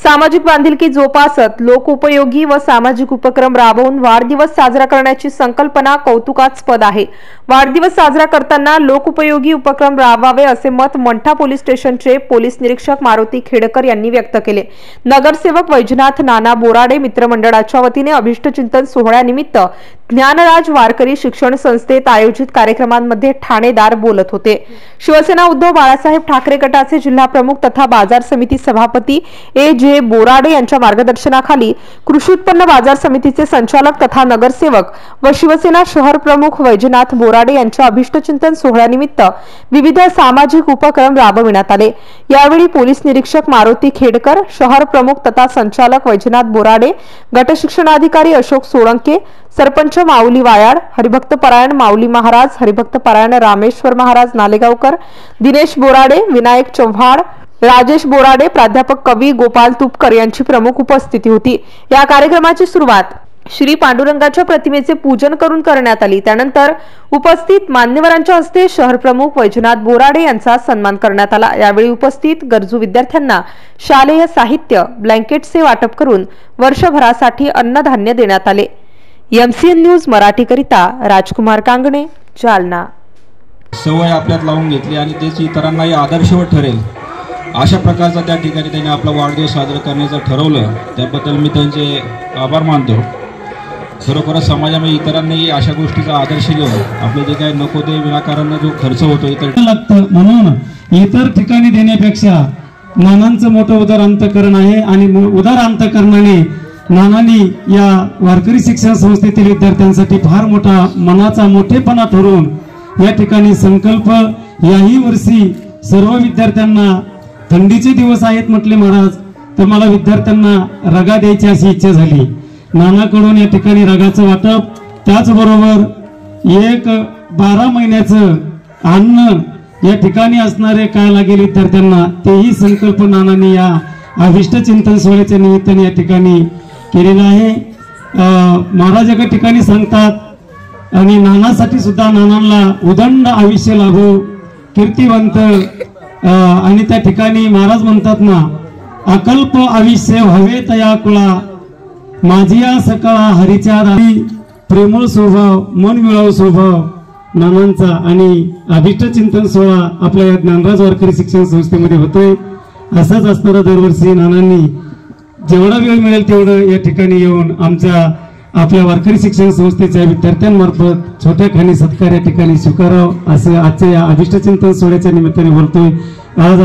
सामाजिक बांधिलकी जोपासत लोकोपयोगी व सामाजिक उपक्रम राबवून वाढदिवस साजरा करण्याची संकल्पना कौतुकास्पद आहे। वाढदिवस साजरा करताना लोकोपयोगी उपक्रम राबवावे असे मत मंठा पोलीस स्टेशनचे पोलीस निरीक्षक मारुती खेडकर यांनी व्यक्त केले। नगरसेवक वैजनाथ नाना बोराडे मित्रमंडळाच्या वतीने अभिष्टचिंतन सोहळ्यानिमित्त ज्ञानराज वारकरी शिक्षण संस्थेत आयोजित कार्यक्रमांमध्ये ठाणेदार बोलत होते। शिवसेना उद्धव बाळासाहेब ठाकरे गटाचे जिल्हा प्रमुख तथा बाजार समिती सभापती ए.जे. बोराडे यांच्या मार्गदर्शनाखाली कृषी उत्पन्न बाजार समितीचे संचालक तथा नगरसेवक व शिवसेना शहर प्रमुख वैजनाथ बोराडे यांच्या अभिष्टचिंतन सोहळ्यानिमित्त विविध सामाजिक उपक्रम राबविण्यात आले। यावेळी पोलीस निरीक्षक मारुती खेडकर, शहर प्रमुख तथा संचालक वैजनाथ बोराडे, गट शिक्षणाधिकारी अशोक सोळंके, सरपंच माऊली वायाड, हरिभक्त परायण माऊली महाराज, हरिभक्त परायण रामेश्वर महाराज नालेगावकर, दिनेश बोराडे, विनायक चव्हाण, राजेश बोराडे, प्राध्यापक कवी गोपाल तुपकर यांची प्रमुख उपस्थिती होती। या कार्यक्रमाची सुरुवात श्री पांडुरंगाच्या प्रतिमेचे पूजन करून करण्यात आली। त्यानंतर उपस्थित मान्यवरांच्या हस्ते शहर प्रमुख वैजनाथ बोराडे यांचा सन्मान करण्यात आला। यावेळी उपस्थित गरजू विद्यार्थ्यांना शालेय साहित्य, ब्लँकेट्सचे वाटप करून वर्षभरासाठी अन्नधान्य देण्यात आले। एमसीएन न्यूज मराठी करिता राजकुमार कांगणे, जालना। सवय आपल्यात लावून घेतली आणि त्याची इतरांनाही आदर्शवत ठरेल अशा प्रकारचा त्या ठिकाणी त्यांनी आपला वाढदिवस साजरा करण्याचं ठरवलं। त्याबद्दल मी त्यांचे आभार मानतो। खरोखरच समाजामध्ये इतरांनाही अशा गोष्टीचा आदर्श घेऊन आपले जे काही नको ते विनाकारण जो खर्च होतो इतर लागतं, म्हणून इतर ठिकाणी देण्यापेक्षा नानांचं मोठं उदार अंतःकरण आहे आणि उदार अंतःकरणाने नानांनी या वारकरी शिक्षण संस्थेतील विद्यार्थ्यांसाठी फार मोठा मनाचा मोठेपणा ठरवून या ठिकाणी संकल्प, याही वर्षी सर्व विद्यार्थ्यांना थंडीचे दिवस आहेत म्हटले महाराज, तर मला विद्यार्थ्यांना रगा द्यायची अशी इच्छा झाली। नानाकडून या ठिकाणी रगाचं वाटप, त्याचबरोबर एक 12 महिन्याचं अन्न या ठिकाणी असणारे काय लागेल विद्यार्थ्यांना, तेही संकल्प नानांनी या अभिष्टचिंतन सोहळ्याच्या निमित्ताने या ठिकाणी केलेला आहे। महाराज एका ठिकाणी सांगतात आणि नानासाठी सुद्धा नानांना उदंड आयुष्य लाभो, कीर्तिवंत, आणि त्या ठिकाणी महाराज म्हणतात ना, अकल्प आयुष्य हवे तया कुळा, माझिया सकाळा हरीच्या राणी, प्रेमळ स्वभाव, मन मिळाव स्वभाव नानांचा। आणि अभिष्टचिंतन सोहळा आपल्या ज्ञानराज वारकरी शिक्षण संस्थेमध्ये होतोय। असाच असणारा दरवर्षी नानांनी जेवढा वेळ मिळेल तेवढं या ठिकाणी येऊन आपल्या वारकरी शिक्षण संस्थेच्या विद्यार्थ्यांमार्फत छोट्या खाणी सत्कार या ठिकाणी स्वीकारावं असं आजच्या या अभिष्टचिंतन सोहळ्याच्या निमित्ताने बोलतोय। आज